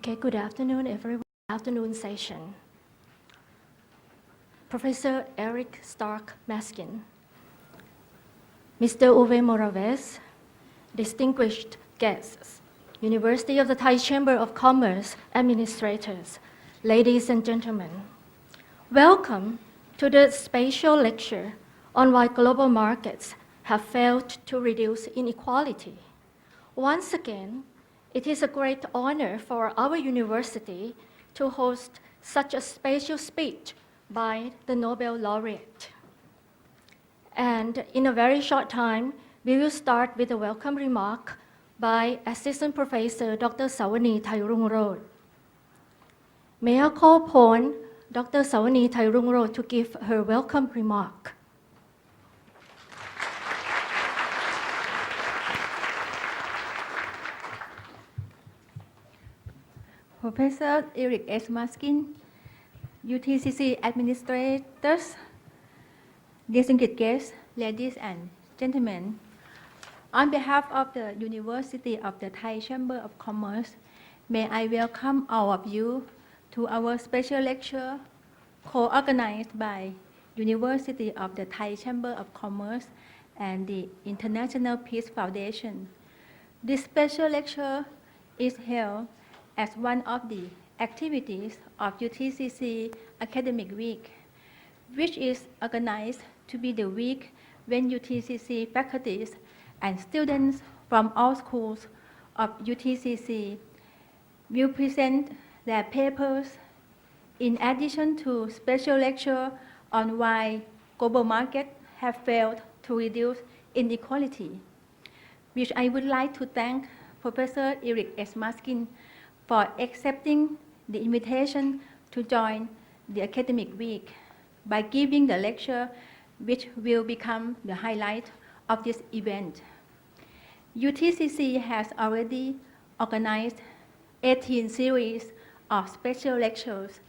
Okay, good afternoon, everyone. Afternoon session. Professor Eric Stark Maskin, Mr. Uwe Morawetz, distinguished guests, University of the Thai Chamber of Commerce administrators, ladies and gentlemen, welcome to the special lecture on why global markets have failed to reduce inequality. Once again, it is a great honor for our university to host such a special speech by the Nobel laureate. And in a very short time, we will start with a welcome remark by Assistant Professor Dr. Sawani Thairungrod. May I call upon Dr. Sawani Thairungrod to give her welcome remark. Professor Eric S. Maskin, UTCC administrators, distinguished guests, ladies and gentlemen, on behalf of the University of the Thai Chamber of Commerce, may I welcome all of you to our special lecture co-organized by University of the Thai Chamber of Commerce and the International Peace Foundation. This special lecture is held as one of the activities of UTCC Academic Week, which is organized to be the week when UTCC faculties and students from all schools of UTCC will present their papers in addition to special lecture on why global markets have failed to reduce inequality, which I would like to thank Professor Eric S. Maskin for accepting the invitation to join the academic week by giving the lecture which will become the highlight of this event. UTCC has already organized 18 series of special lectures,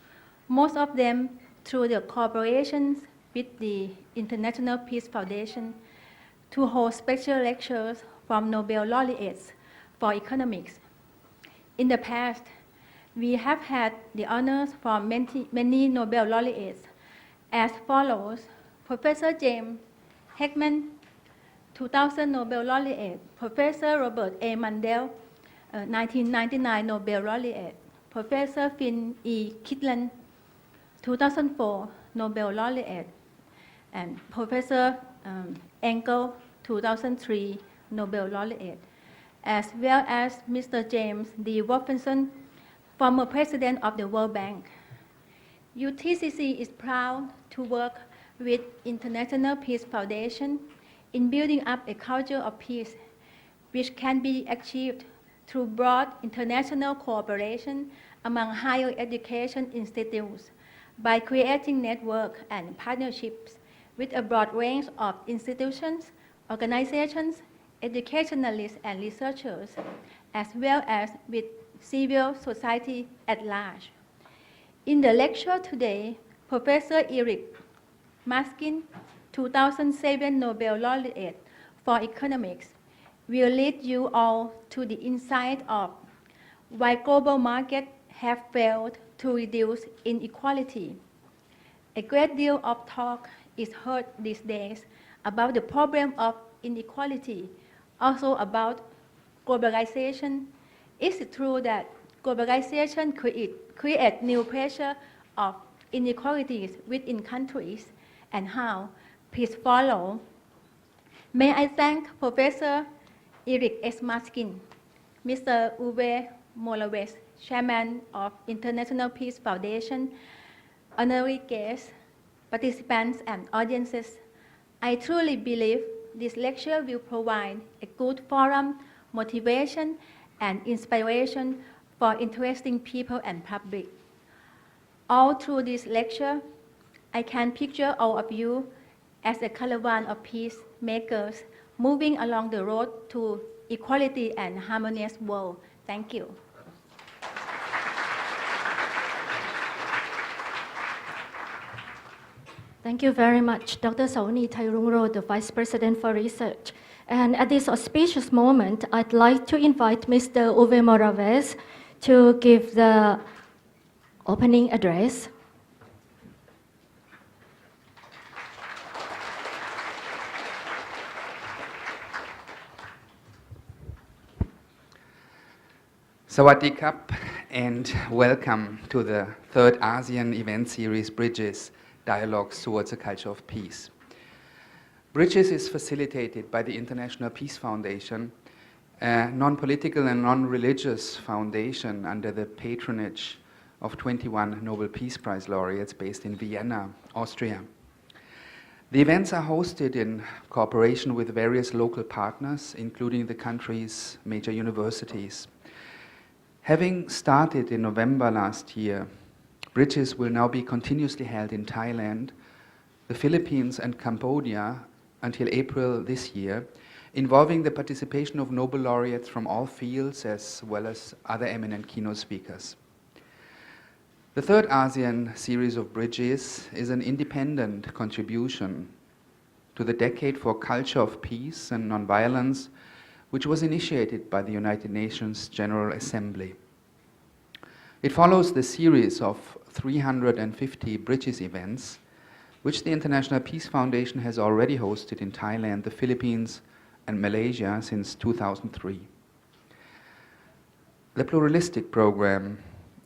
most of them through the cooperations with the International Peace Foundation to hold special lectures from Nobel laureates for economics. In the past, we have had the honors from many Nobel laureates as follows: Professor James Heckman, 2000 Nobel laureate; Professor Robert A. Mundell, 1999 Nobel laureate; Professor Finn E. Kitland, 2004 Nobel laureate; and Professor Engel, 2003 Nobel laureate, as well as Mr. James D. Wolfenson, former president of the World Bank. UTCC is proud to work with International Peace Foundation in building up a culture of peace, which can be achieved through broad international cooperation among higher education institutes by creating networks and partnerships with a broad range of institutions, organizations, educationalists and researchers, as well as with civil society at large. In the lecture today, Professor Eric Maskin, 2007 Nobel laureate for economics, will lead you all to the insight of why global markets have failed to reduce inequality. A great deal of talk is heard these days about the problem of inequality, also about globalization. Is it true that globalization creates new pressure of inequalities within countries, and how? Please follow. May I thank Professor Eric S. Maskin, Mr. Uwe Morawetz, Chairman of International Peace Foundation, honorary guests, participants, and audiences. I truly believe this lecture will provide a good forum, motivation, and inspiration for interesting people and public. All through this lecture, I can picture all of you as a caravan of peacemakers moving along the road to equality and harmonious world. Thank you. Thank you very much, Dr. Sawani Thairungrod, the Vice President for Research. And at this auspicious moment, I'd like to invite Mr. Uwe Morawetz to give the opening address. Sawadee Krap, and welcome to the third ASEAN event series, Bridges, Dialogues Towards a Culture of Peace. Bridges is facilitated by the International Peace Foundation, a non-political and non-religious foundation under the patronage of 21 Nobel Peace Prize laureates based in Vienna, Austria. The events are hosted in cooperation with various local partners, including the country's major universities. Having started in November last year, Bridges will now be continuously held in Thailand, the Philippines and Cambodia until April this year, involving the participation of Nobel laureates from all fields as well as other eminent keynote speakers. The third ASEAN series of Bridges is an independent contribution to the Decade for Culture of Peace and Nonviolence, which was initiated by the United Nations General Assembly. It follows the series of 350 Bridges events, which the International Peace Foundation has already hosted in Thailand, the Philippines, and Malaysia since 2003. The pluralistic program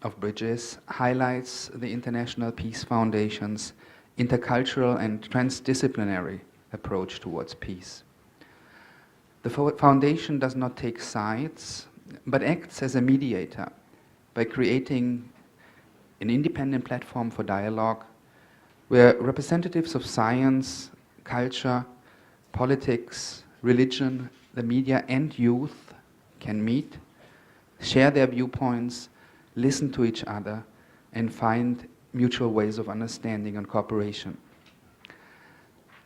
of Bridges highlights the International Peace Foundation's intercultural and transdisciplinary approach towards peace. The foundation does not take sides, but acts as a mediator by creating an independent platform for dialogue where representatives of science, culture, politics, religion, the media, and youth can meet, share their viewpoints, listen to each other, and find mutual ways of understanding and cooperation.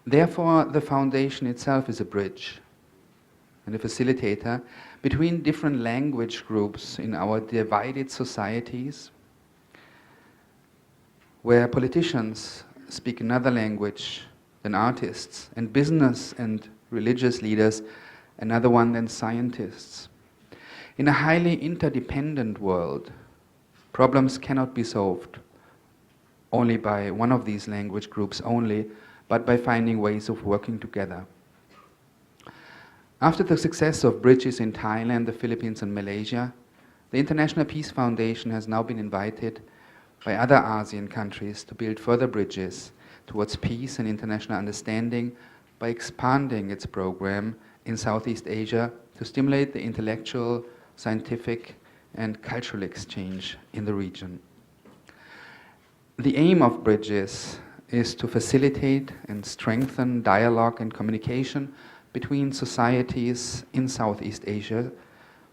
Therefore, the foundation itself is a bridge and a facilitator between different language groups in our divided societies, where politicians speak another language than artists, and business and religious leaders another one than scientists. In a highly interdependent world, problems cannot be solved only by one of these language groups only, but by finding ways of working together. After the success of Bridges in Thailand, the Philippines, and Malaysia, the International Peace Foundation has now been invited by other ASEAN countries to build further bridges towards peace and international understanding by expanding its program in Southeast Asia to stimulate the intellectual, scientific, and cultural exchange in the region. The aim of Bridges is to facilitate and strengthen dialogue and communication between societies in Southeast Asia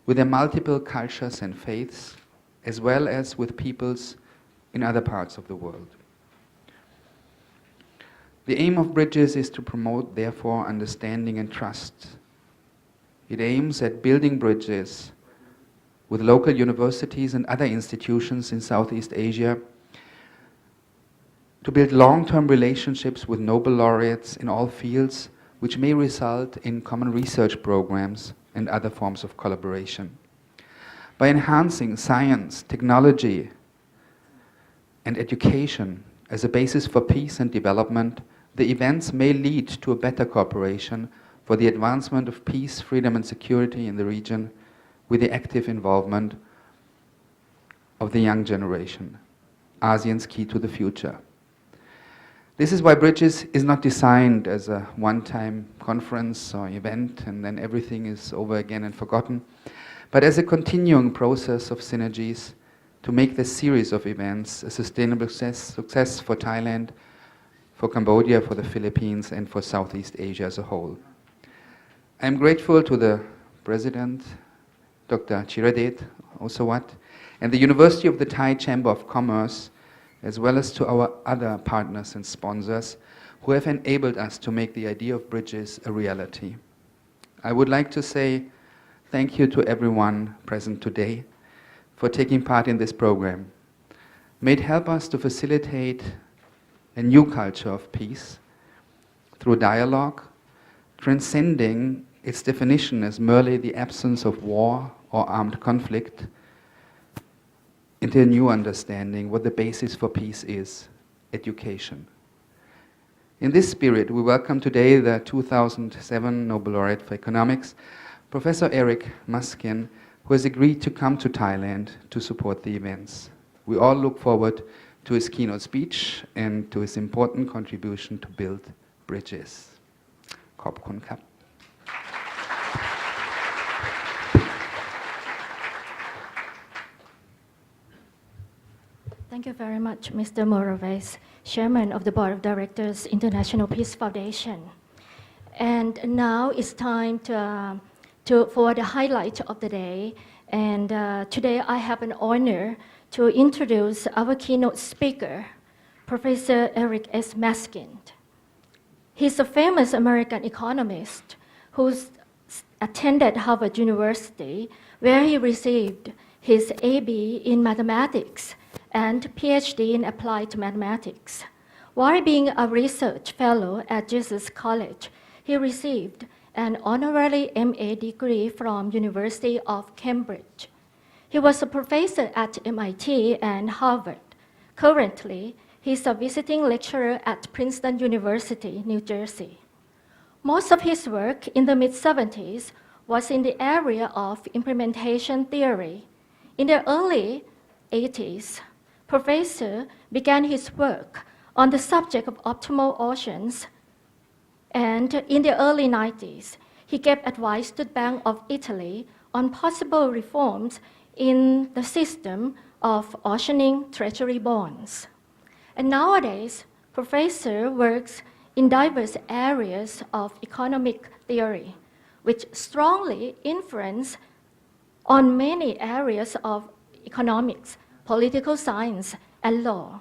with their multiple cultures and faiths, as well as with peoples in other parts of the world. The aim of Bridges is to promote, therefore, understanding and trust. It aims at building bridges with local universities and other institutions in Southeast Asia to build long-term relationships with Nobel laureates in all fields, which may result in common research programs and other forms of collaboration. By enhancing science, technology, and education as a basis for peace and development, the events may lead to a better cooperation for the advancement of peace, freedom, and security in the region with the active involvement of the young generation, ASEAN's key to the future. This is why Bridges is not designed as a one-time conference or event and then everything is over again and forgotten, but as a continuing process of synergies to make this series of events a sustainable success for Thailand, for Cambodia, for the Philippines, and for Southeast Asia as a whole. I am grateful to the President, Dr. Chiradet Osawat, and the University of the Thai Chamber of Commerce, as well as to our other partners and sponsors who have enabled us to make the idea of Bridges a reality. I would like to say thank you to everyone present today for taking part in this program. May it help us to facilitate a new culture of peace through dialogue, transcending its definition as merely the absence of war or armed conflict, into a new understanding what the basis for peace is: education. In this spirit, we welcome today the 2007 Nobel Laureate for Economics, Professor Eric Maskin, who has agreed to come to Thailand to support the events. We all look forward to his keynote speech and to his important contribution to build bridges. ขอบคุณครับ Thank you very much, Mr. Morawetz, Chairman of the Board of Directors, International Peace Foundation. And now it's time for the highlight of the day. And today I have an honor to introduce our keynote speaker, Professor Eric S. Maskin. He's a famous American economist who's attended Harvard University, where he received his AB in mathematics and PhD in applied mathematics. While being a research fellow at Jesus College, he received an honorary MA degree from University of Cambridge. He was a professor at MIT and Harvard. Currently, he's a visiting lecturer at Princeton University, New Jersey. Most of his work in the mid-70s was in the area of implementation theory. In the early 80s, Professor began his work on the subject of optimal oceans, and in the early 90s, he gave advice to the Bank of Italy on possible reforms in the system of oceaning treasury bonds. And nowadays, Professor works in diverse areas of economic theory, which strongly influence on many areas of economics, political science, and law.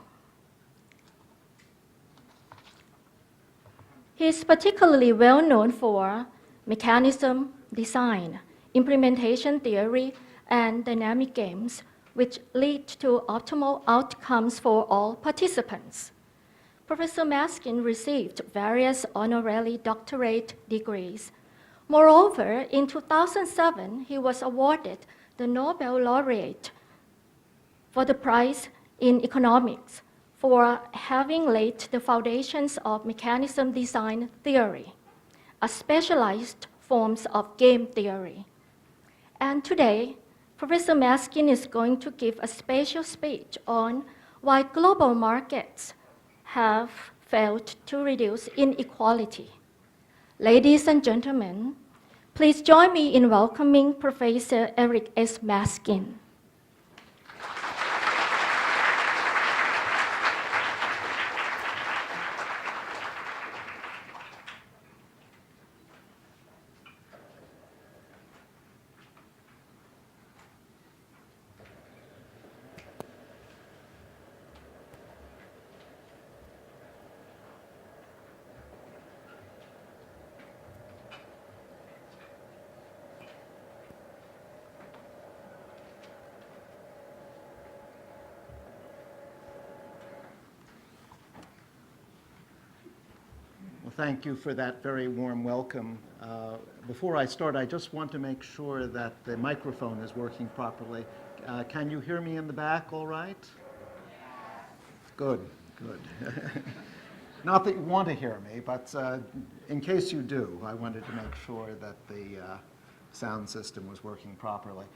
He is particularly well known for mechanism design, implementation theory, and dynamic games, which lead to optimal outcomes for all participants. Professor Maskin received various honorary doctorate degrees. Moreover, in 2007, he was awarded the Nobel Laureate for the prize in economics for having laid the foundations of mechanism design theory, a specialized form of game theory. And today, Professor Maskin is going to give a special speech on why global markets have failed to reduce inequality. Ladies and gentlemen, please join me in welcoming Professor Eric S. Maskin. Well, thank you for that very warm welcome. Before I start, I just want to make sure that the microphone is working properly. Can you hear me in the back all right? Good, good. Not that you want to hear me, but in case you do, I wanted to make sure that the sound system was working properly.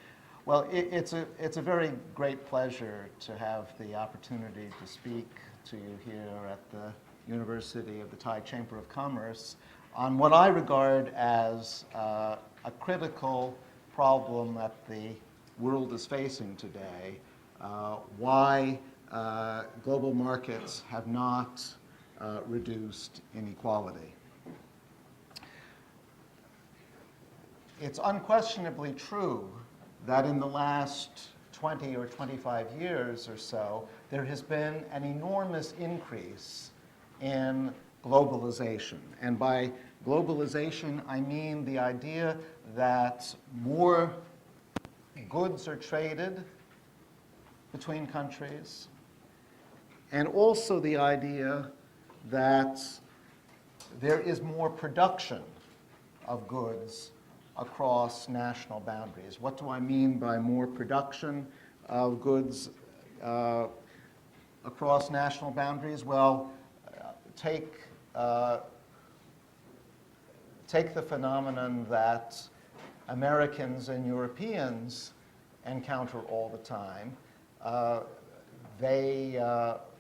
Well, it's a very great pleasure to have the opportunity to speak to you here at the University of the Thai Chamber of Commerce on what I regard as a critical problem that the world is facing today, why global markets have not reduced inequality. It's unquestionably true that in the last 20 or 25 years or so, there has been an enormous increase in globalization. And by globalization, I mean the idea that more goods are traded between countries, and also the idea that there is more production of goods across national boundaries. What do I mean by more production of goods? across national boundaries? Well, take the phenomenon that Americans and Europeans encounter all the time. They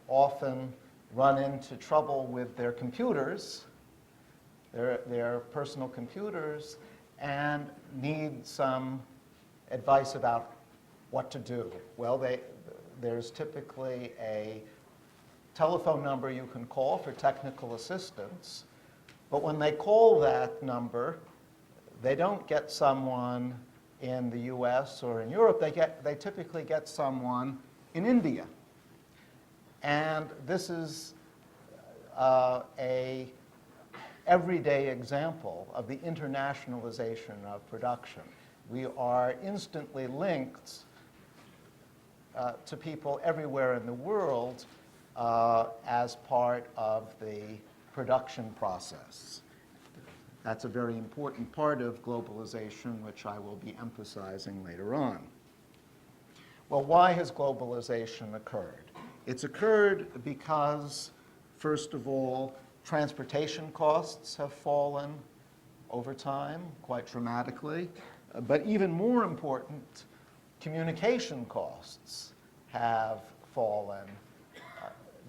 often run into trouble with their computers, their personal computers, and need some advice about what to do. Well, there's typically a telephone number you can call for technical assistance, but when they call that number, they don't get someone in the US or in Europe, they typically get someone in India. And this is a everyday example of the internationalization of production. We are instantly linked to people everywhere in the world as part of the production process. That's a very important part of globalization, which I will be emphasizing later on. Well, why has globalization occurred? It's occurred because, first of all, transportation costs have fallen over time quite dramatically. But even more important, communication costs have fallen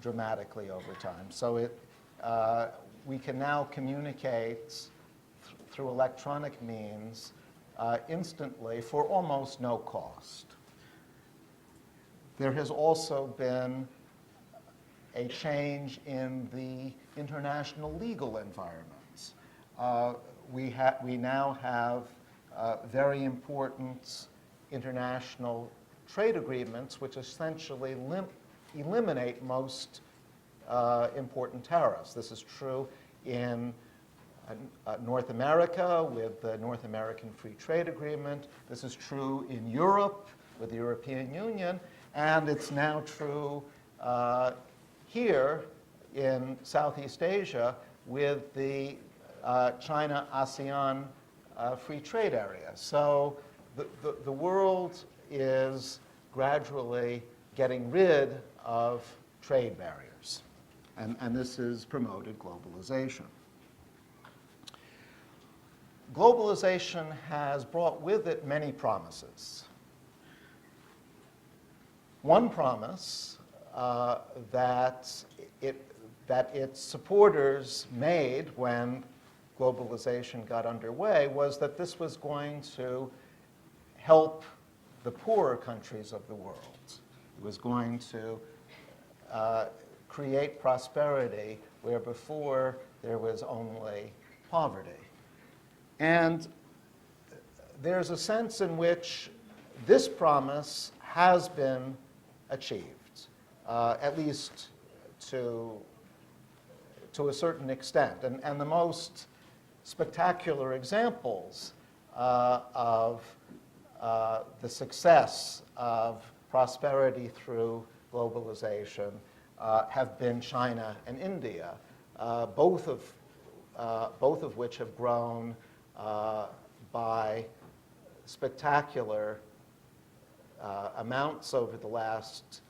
dramatically over time. So we can now communicate through electronic means instantly for almost no cost. There has also been a change in the international legal environments. We now have very important international trade agreements which essentially eliminate most important tariffs. This is true in North America with the North American Free Trade Agreement. This is true in Europe with the European Union, and it's now true here in Southeast Asia with the China-ASEAN free trade area. So the world is gradually getting rid of trade barriers, and this has promoted globalization. Globalization has brought with it many promises. One promise that its supporters made when globalization got underway was that this was going to help the poorer countries of the world. It was going to create prosperity where before there was only poverty. And there's a sense in which this promise has been achieved, at least to a certain extent. And the most spectacular examples of the success of prosperity through globalization have been China and India, both of which have grown by spectacular amounts over the last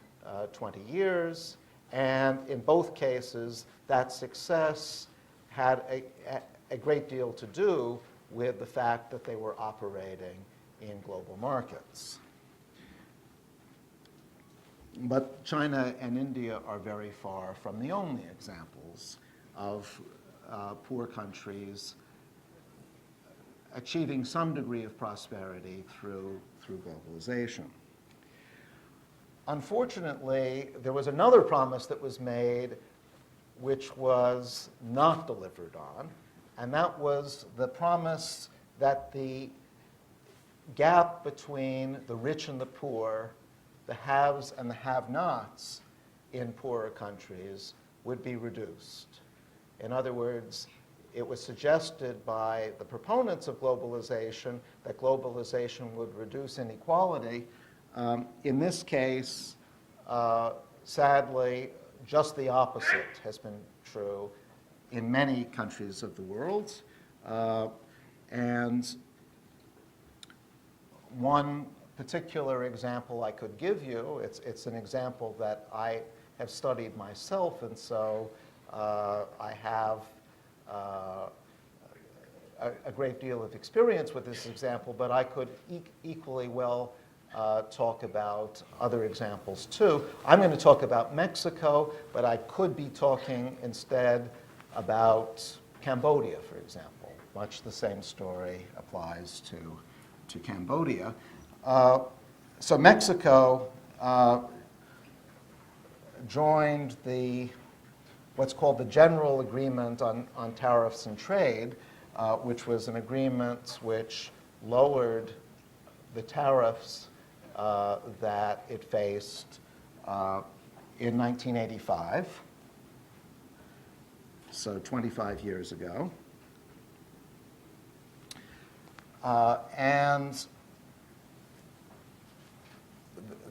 20 years. And in both cases, that success had a great deal to do with the fact that they were operating in global markets. But China and India are very far from the only examples of poor countries achieving some degree of prosperity through globalization. Unfortunately, there was another promise that was made which was not delivered on, and that was the promise that the gap between the rich and the poor, the haves and the have-nots in poorer countries would be reduced. In other words, it was suggested by the proponents of globalization that globalization would reduce inequality. In this case, sadly, just the opposite has been true in many countries of the world. And one particular example I could give you, it's an example that I have studied myself, and so I have a great deal of experience with this example, but I could equally well talk about other examples too. I'm going to talk about Mexico, but I could be talking instead about Cambodia, for example. Much the same story applies to Cambodia. So Mexico joined what's called the General Agreement on Tariffs and Trade, which was an agreement which lowered the tariffs that it faced in 1985, so 25 years ago. And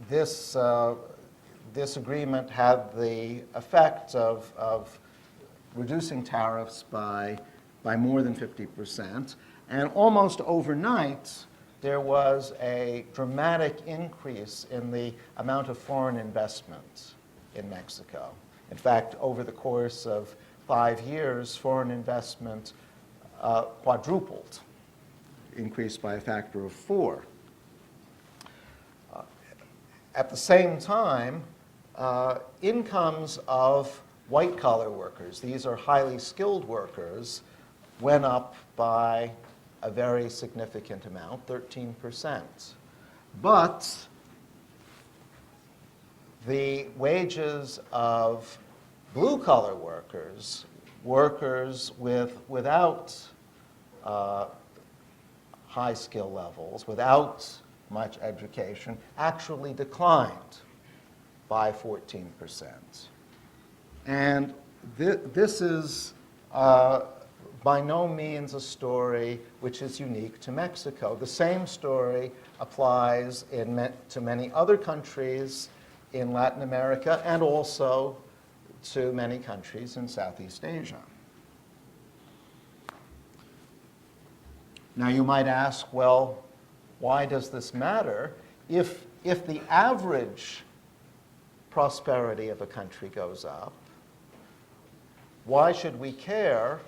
this agreement had the effect of reducing tariffs by more than 50%. And almost overnight, there was a dramatic increase in the amount of foreign investment in Mexico. In fact, over the course of 5 years, foreign investment quadrupled, increased by a factor of 4. At the same time, incomes of white-collar workers, these are highly skilled workers, went up by a very significant amount, 13%. But the wages of blue-collar workers, workers without high skill levels, without much education, actually declined by 14%. And this is by no means a story which is unique to Mexico. The same story applies to many other countries in Latin America and also to many countries in Southeast Asia. Now you might ask, well, why does this matter? If the average prosperity of a country goes up, why should we care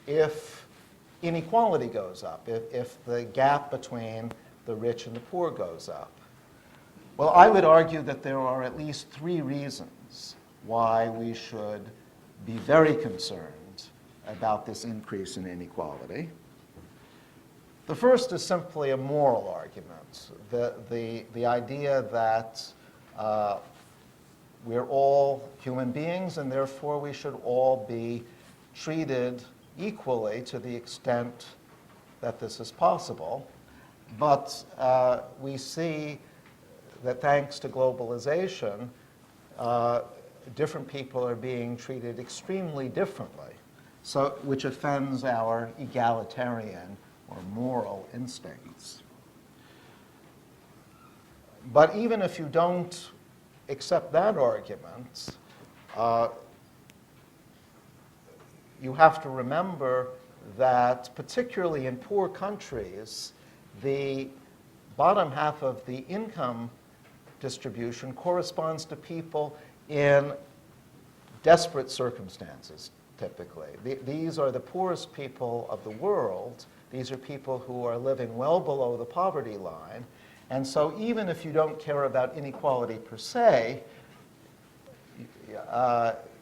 if inequality goes up, if the gap between the rich and the poor goes up? Well, I would argue that there are at least 3 reasons why we should be very concerned about this increase in inequality. The first is simply a moral argument, the idea that we're all human beings and therefore we should all be treated equally to the extent that this is possible. But we see that thanks to globalization, different people are being treated extremely differently, which offends our egalitarian or moral instincts. But even if you don't accept that argument, you have to remember that particularly in poor countries, the bottom half of the income distribution corresponds to people in desperate circumstances, typically. These are the poorest people of the world. These are people who are living well below the poverty line. And so even if you don't care about inequality per se,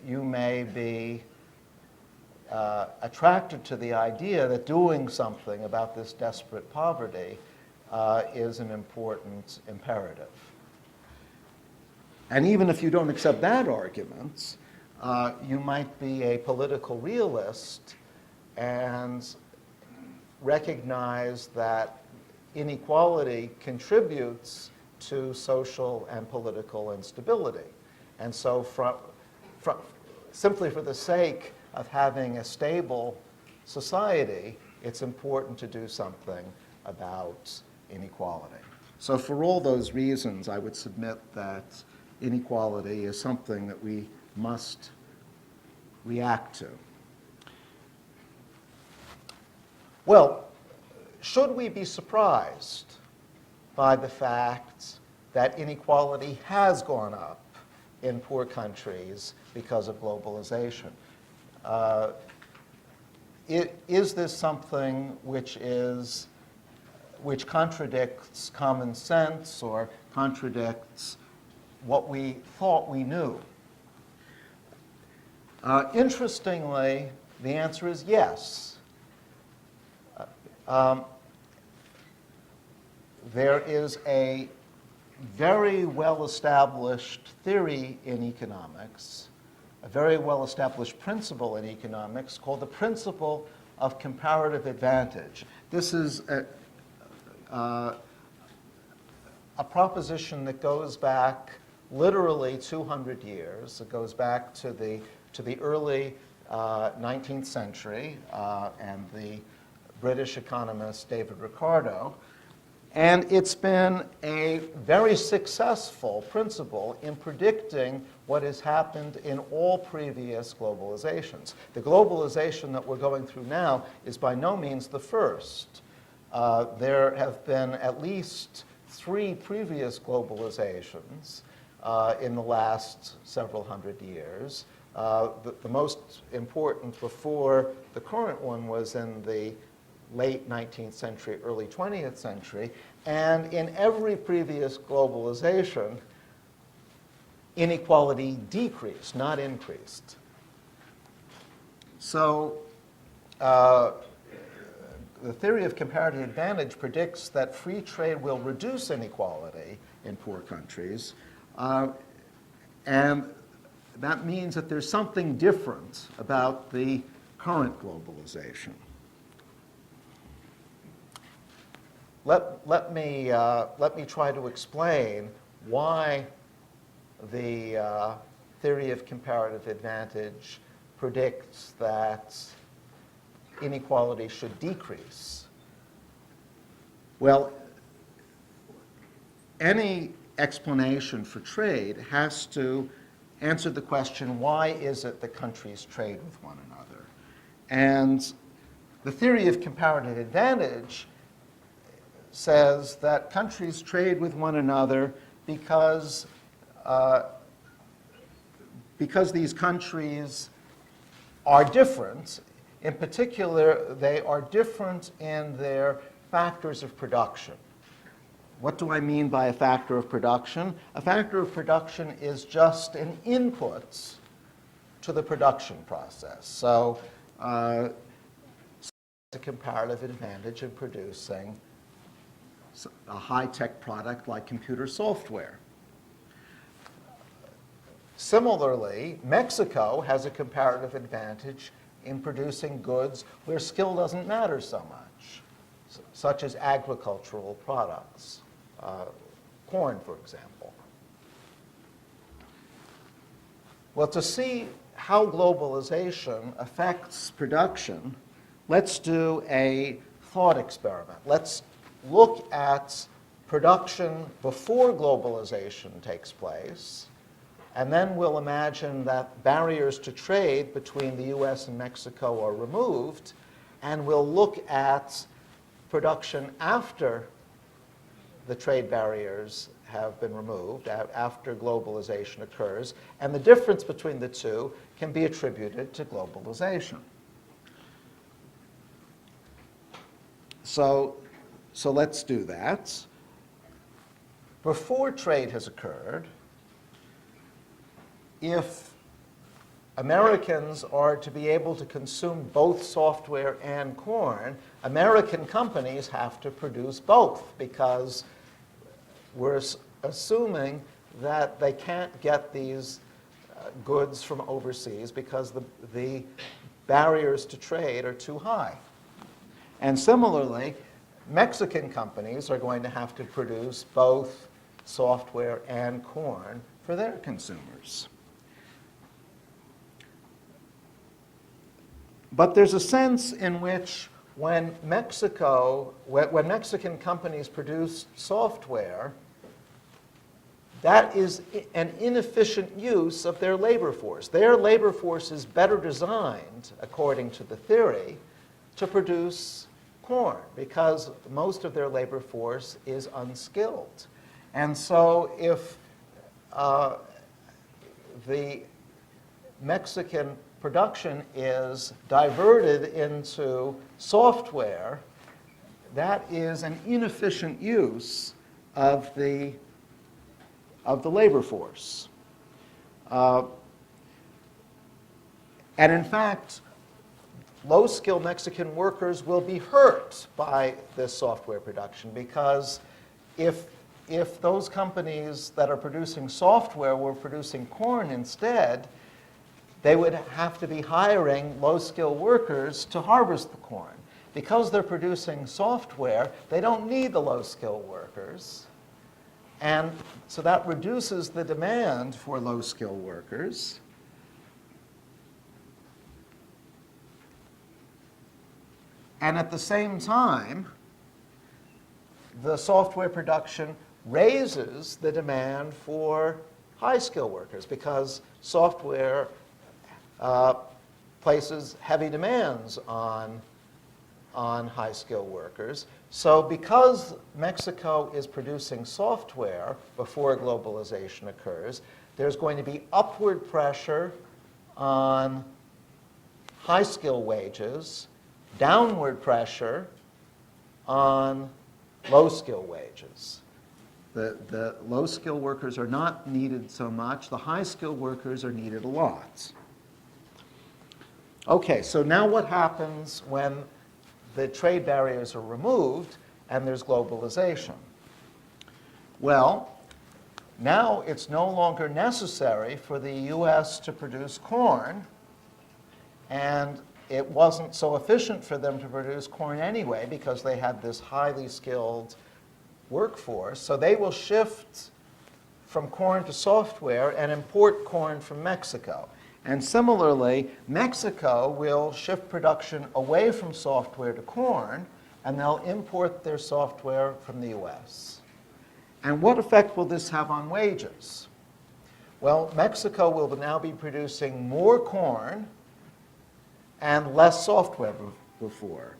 you may be attracted to the idea that doing something about this desperate poverty is an important imperative. And even if you don't accept that argument, you might be a political realist and recognize that inequality contributes to social and political instability. And so simply for the sake of having a stable society, it's important to do something about inequality. So for all those reasons, I would submit that inequality is something that we must react to. Well, should we be surprised by the fact that inequality has gone up in poor countries because of globalization. Is this something which contradicts common sense or contradicts what we thought we knew? Interestingly, the answer is yes. There is a very well-established theory in economics, a very well-established principle in economics called the principle of comparative advantage. This is a proposition that goes back literally 200 years. It goes back to the early 19th century and the British economist David Ricardo. And it's been a very successful principle in predicting what has happened in all previous globalizations. The globalization that we're going through now is by no means the first. There have been at least 3 previous globalizations in the last several hundred years. The most important before the current one was in the late 19th century, early 20th century, and in every previous globalization, inequality decreased, not increased. So the theory of comparative advantage predicts that free trade will reduce inequality in poor countries, and that means that there's something different about the current globalization. Let me try to explain why the theory of comparative advantage predicts that inequality should decrease. Well, any explanation for trade has to answer the question, why is it that countries trade with one another? And the theory of comparative advantage says that countries trade with one another because these countries are different. In particular, they are different in their factors of production. What do I mean by a factor of production? A factor of production is just an input to the production process. So it's a comparative advantage in producing a high-tech product like computer software. Similarly, Mexico has a comparative advantage in producing goods where skill doesn't matter so much, such as agricultural products, corn, for example. Well, to see how globalization affects production, let's do a thought experiment. Let's look at production before globalization takes place, and then we'll imagine that barriers to trade between the US and Mexico are removed, and we'll look at production after the trade barriers have been removed, after globalization occurs, and the difference between the two can be attributed to globalization. So let's do that. Before trade has occurred, if Americans are to be able to consume both software and corn, American companies have to produce both, because we're assuming that they can't get these goods from overseas because the barriers to trade are too high. And similarly, Mexican companies are going to have to produce both software and corn for their consumers. But there's a sense in which when Mexican companies produce software, that is an inefficient use of their labor force. Their labor force is better designed, according to the theory, to produce corn because most of their labor force is unskilled. And so if the Mexican production is diverted into software, that is an inefficient use of the labor force. And in fact, low-skilled Mexican workers will be hurt by this software production because if those companies that are producing software were producing corn instead, they would have to be hiring low-skilled workers to harvest the corn. Because they're producing software, they don't need the low-skilled workers. And so that reduces the demand for low-skilled workers. And at the same time, the software production raises the demand for high-skilled workers because software places heavy demands on high-skilled workers. So because Mexico is producing software before globalization occurs, there's going to be upward pressure on high-skill wages, downward pressure on low-skill wages. The low-skill workers are not needed so much. The high-skill workers are needed a lot. Okay, so now what happens when the trade barriers are removed and there's globalization? Well, now it's no longer necessary for the U.S. to produce corn, and it wasn't so efficient for them to produce corn anyway because they had this highly skilled workforce. So they will shift from corn to software and import corn from Mexico. And similarly, Mexico will shift production away from software to corn, and they'll import their software from the US. And what effect will this have on wages? Well, Mexico will now be producing more corn and less software before.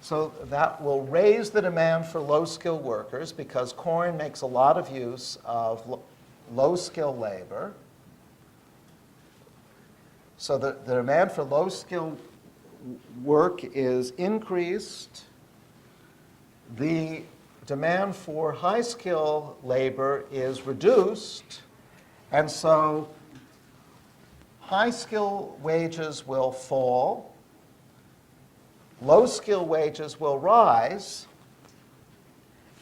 So that will raise the demand for low-skilled workers because corn makes a lot of use of low-skilled labor. So the demand for low-skilled work is increased. The demand for high-skill labor is reduced. And so high-skill wages will fall. Low-skill wages will rise.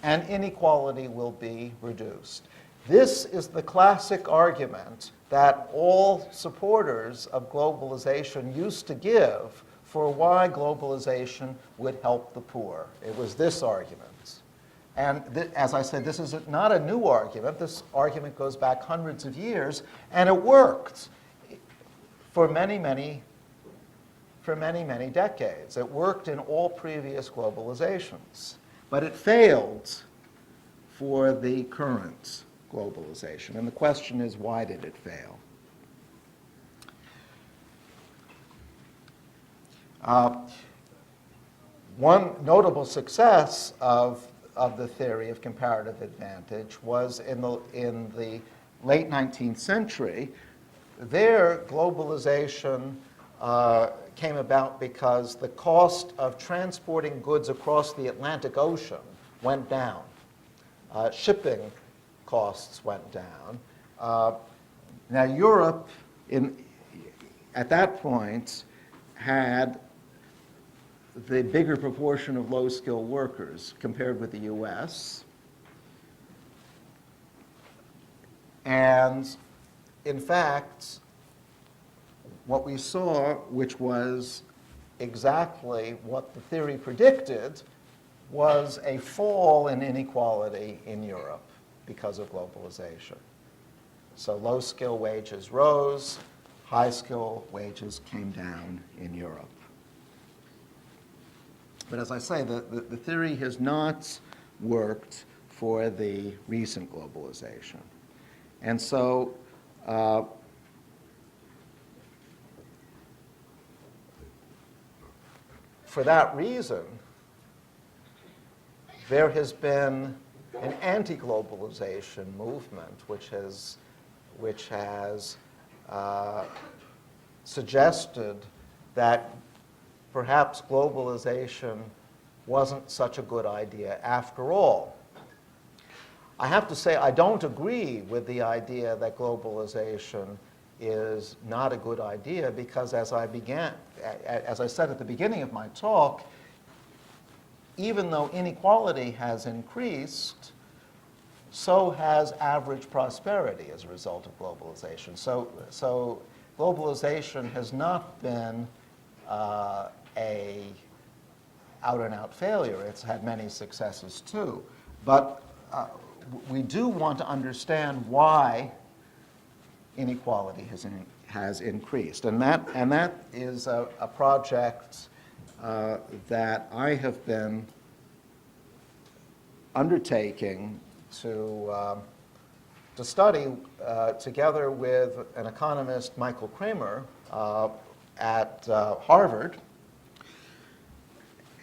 And inequality will be reduced. This is the classic argument that all supporters of globalization used to give for why globalization would help the poor. It was this argument. And as I said, this is not a new argument. This argument goes back hundreds of years, and it worked for many, many decades. It worked in all previous globalizations. But it failed for the current globalization. And the question is, why did it fail? One notable success of the theory of comparative advantage was in the late 19th century. There, globalization came about because the cost of transporting goods across the Atlantic Ocean went down. Shipping costs went down. Now, Europe, at that point, had the bigger proportion of low-skilled workers compared with the US. And in fact, what we saw, which was exactly what the theory predicted, was a fall in inequality in Europe because of globalization. So low-skill wages rose, high-skill wages came down in Europe. But as I say, the theory has not worked for the recent globalization. And so for that reason, there has been an anti-globalization movement which has suggested that perhaps globalization wasn't such a good idea after all. I have to say I don't agree with the idea that globalization is not a good idea because as I said at the beginning of my talk, even though inequality has increased, so has average prosperity as a result of globalization. So globalization has not been a out-and-out failure. It's had many successes too. But we do want to understand why inequality has increased. And that is a project that I have been undertaking to study together with an economist, Michael Kramer, at Harvard.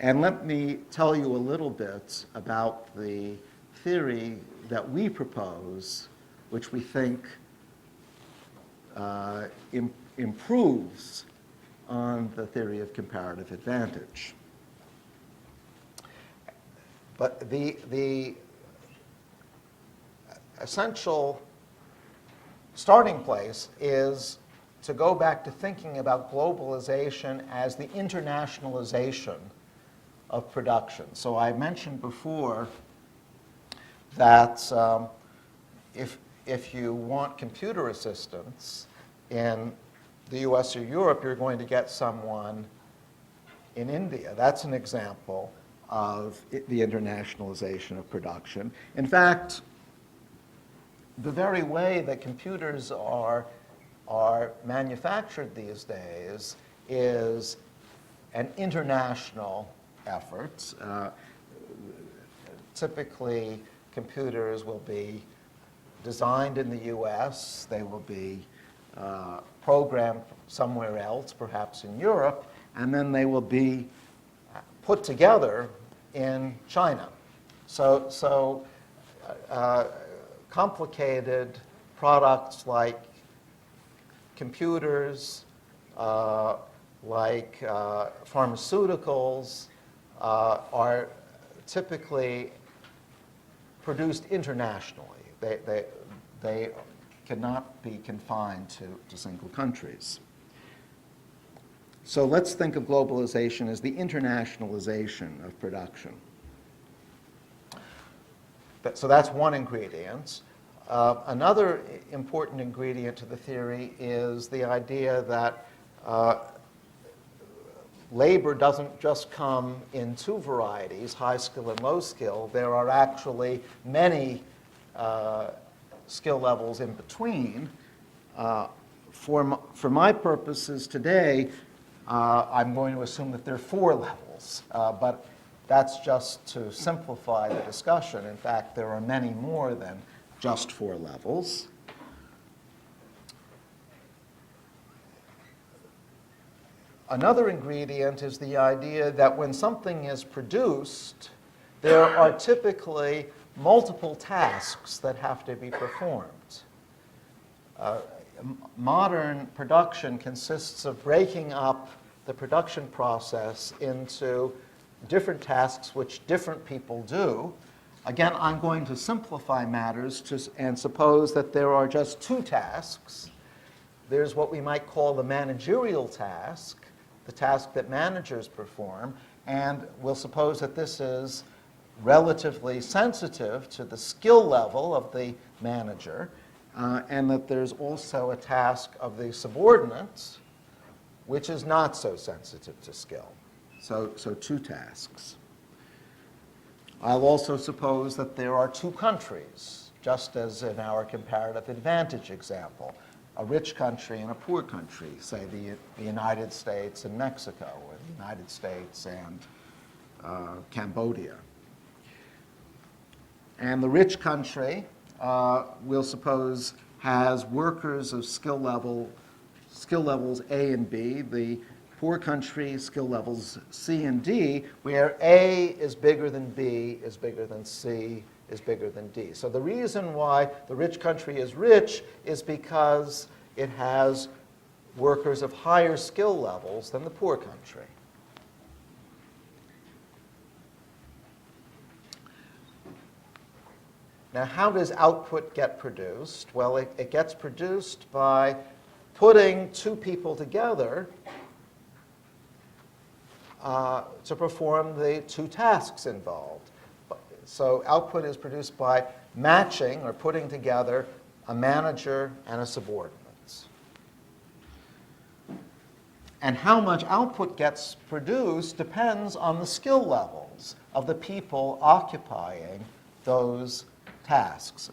And let me tell you a little bit about the theory that we propose, which we think improves on the theory of comparative advantage. But the essential starting place is to go back to thinking about globalization as the internationalization of production. So I mentioned before that if you want computer assistance in the US or Europe, you're going to get someone in India. That's an example of the internationalization of production. In fact, the very way that computers are manufactured these days is an international effort. Typically, computers will be designed in the US, they will be programmed somewhere else, perhaps in Europe, and then they will be put together in China. So complicated products like computers, like pharmaceuticals, are typically produced internationally. They cannot be confined to single countries. So let's think of globalization as the internationalization of production. So that's one ingredient. Another important ingredient to the theory is the idea that labor doesn't just come in two varieties, high skill and low skill. There are actually many skill levels in between. For my purposes today, I'm going to assume that there are 4 levels, but that's just to simplify the discussion. In fact, there are many more than just 4 levels. Another ingredient is the idea that when something is produced, there are typically multiple tasks that have to be performed. Modern production consists of breaking up the production process into different tasks which different people do. Again, I'm going to simplify matters and suppose that there are just 2 tasks. There's what we might call the managerial task, the task that managers perform, and we'll suppose that this is relatively sensitive to the skill level of the manager, and that there's also a task of the subordinates, which is not so sensitive to skill. So 2 tasks. I'll also suppose that there are 2 countries, just as in our comparative advantage example, a rich country and a poor country, say the United States and Mexico, or the United States and Cambodia. And the rich country, we'll suppose, has workers of skill levels A and B. The poor country skill levels C and D, where A is bigger than B, is bigger than C, is bigger than D. So the reason why the rich country is rich is because it has workers of higher skill levels than the poor country. Now, how does output get produced? Well, it gets produced by putting two people together to perform the two tasks involved. So output is produced by matching or putting together a manager and a subordinate. And how much output gets produced depends on the skill levels of the people occupying those tasks,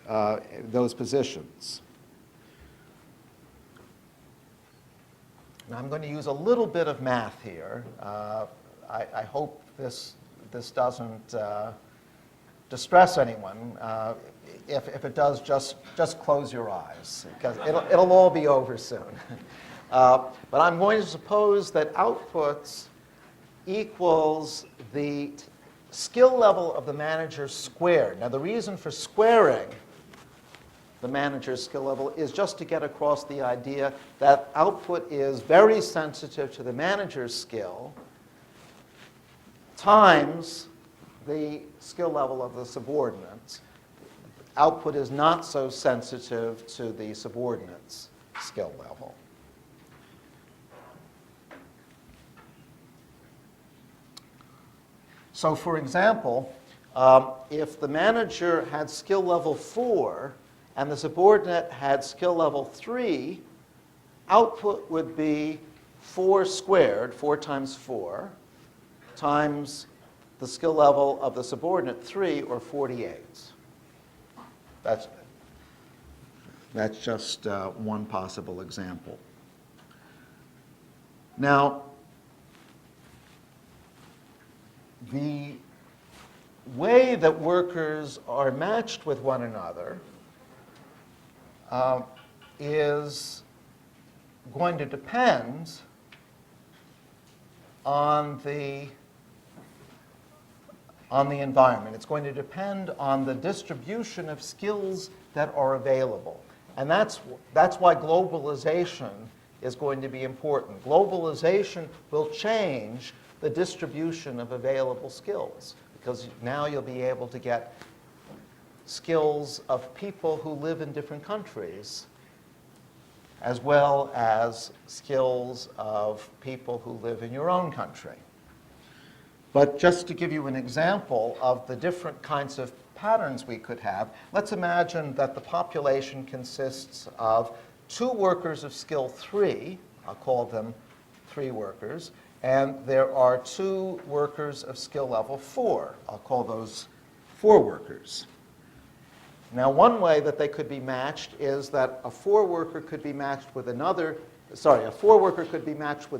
those positions. Now I'm going to use a little bit of math here. I hope this doesn't distress anyone. If it does, just close your eyes, because it'll all be over soon. But I'm going to suppose that outputs equals the skill level of the manager squared. Now, the reason for squaring the manager's skill level is just to get across the idea that output is very sensitive to the manager's skill times the skill level of the subordinates. Output is not so sensitive to the subordinate's skill level. So, for example, if the manager had skill level 4 and the subordinate had skill level 3, output would be 4 squared, 4 times 4, times the skill level of the subordinate 3, or 48. That's just one possible example. Now, the way that workers are matched with one another is going to depend on the environment. It's going to depend on the distribution of skills that are available. And that's why globalization is going to be important. Globalization will change the distribution of available skills, because now you'll be able to get skills of people who live in different countries, as well as skills of people who live in your own country. But just to give you an example of the different kinds of patterns we could have, let's imagine that the population consists of 2 workers of skill 3, I'll call them 3 workers, and there are 2 workers of skill level 4. I'll call those 4 workers. Now, one way that they could be matched is that a 4 worker could be matched with a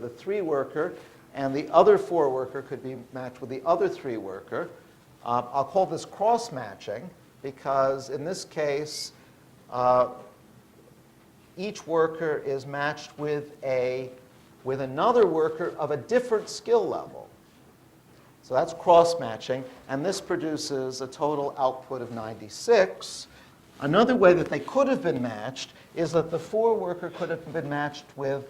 3 worker, and the other 4 worker could be matched with the other 3 worker. I'll call this cross-matching, because in this case, each worker is matched with another worker of a different skill level. So that's cross-matching, and this produces a total output of 96. Another way that they could have been matched is that the 4 worker could have been matched with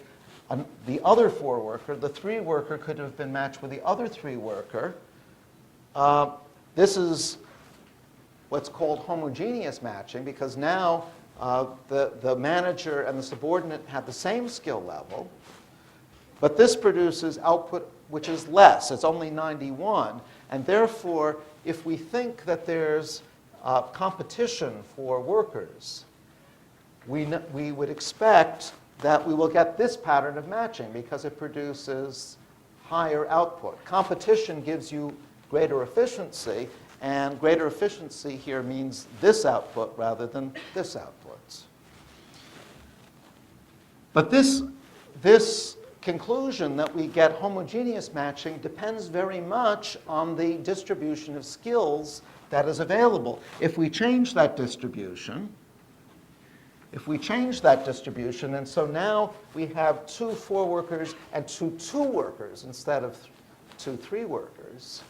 the other 4 worker. The 3 worker could have been matched with the other 3 worker. This is what's called homogeneous matching, because now the manager and the subordinate have the same skill level. But this produces output which is less. It's only 91. And therefore, if we think that there's competition for workers, we would expect that we will get this pattern of matching, because it produces higher output. Competition gives you greater efficiency, and greater efficiency here means this output rather than this output. But this conclusion that we get homogeneous matching depends very much on the distribution of skills that is available. If we change that distribution, If we change that distribution, and so now we have 2 4 workers and 2 2 workers instead of 2 3 workers,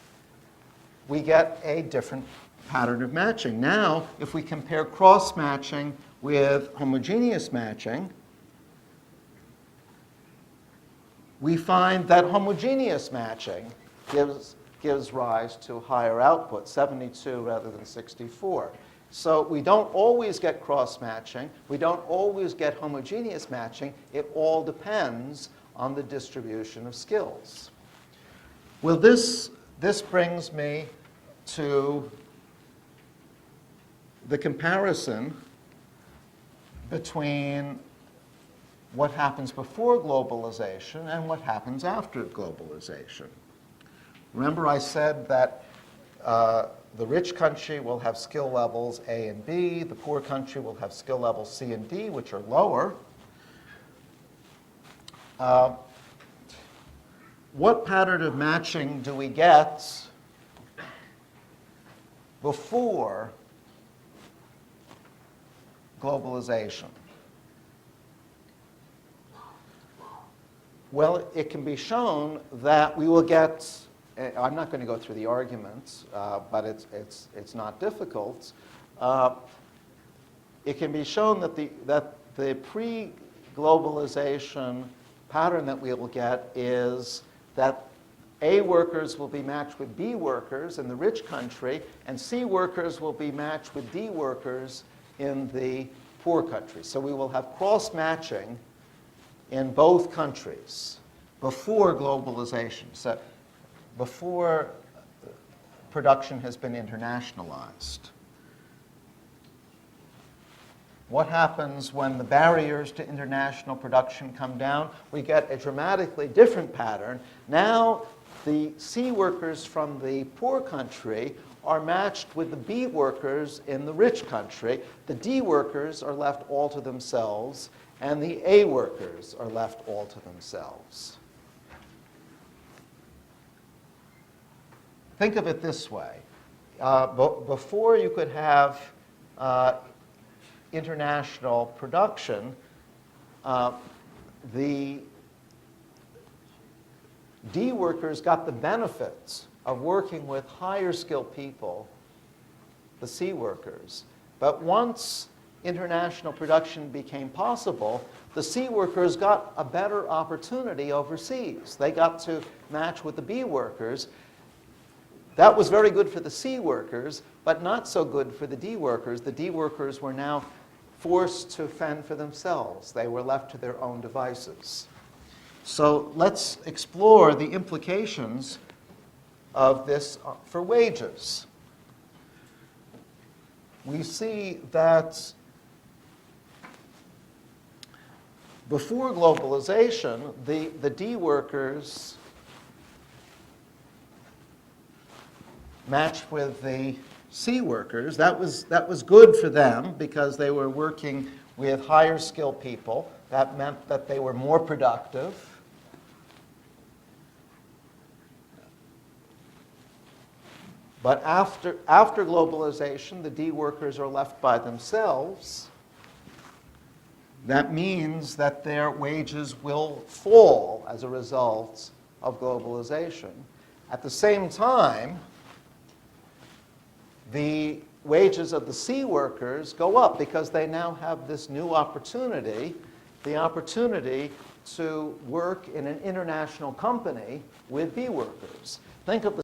we get a different pattern of matching. Now, if we compare cross-matching with homogeneous matching, we find that homogeneous matching gives rise to higher output, 72 rather than 64. So we don't always get cross-matching. We don't always get homogeneous matching. It all depends on the distribution of skills. Well, this brings me to the comparison between what happens before globalization and what happens after globalization. Remember I said that the rich country will have skill levels A and B, the poor country will have skill levels C and D, which are lower. What pattern of matching do we get before globalization? Well, it can be shown that we will get, I'm not going to go through the arguments, but it's not difficult. It can be shown that the pre-globalization pattern that we will get is that A workers will be matched with B workers in the rich country, and C workers will be matched with D workers in the poor country. So we will have cross-matching in both countries before globalization, so before production has been internationalized. What happens when the barriers to international production come down? We get a dramatically different pattern. Now the C workers from the poor country are matched with the B workers in the rich country. The D workers are left all to themselves, and the A workers are left all to themselves. Think of it this way. Before you could have international production, the D workers got the benefits of working with higher skilled people, the C workers. But once international production became possible, the C workers got a better opportunity overseas. They got to match with the B workers. That was very good for the C workers, but not so good for the D workers. The D workers were now forced to fend for themselves. They were left to their own devices. So let's explore the implications of this for wages. We see that before globalization, the D workers matched with the C workers. That was good for them because they were working with higher skilled people. That meant that they were more productive. But after globalization, the D workers are left by themselves. That means that their wages will fall as a result of globalization. At the same time, the wages of the C workers go up because they now have this new opportunity, the opportunity to work in an international company with B workers. Think of the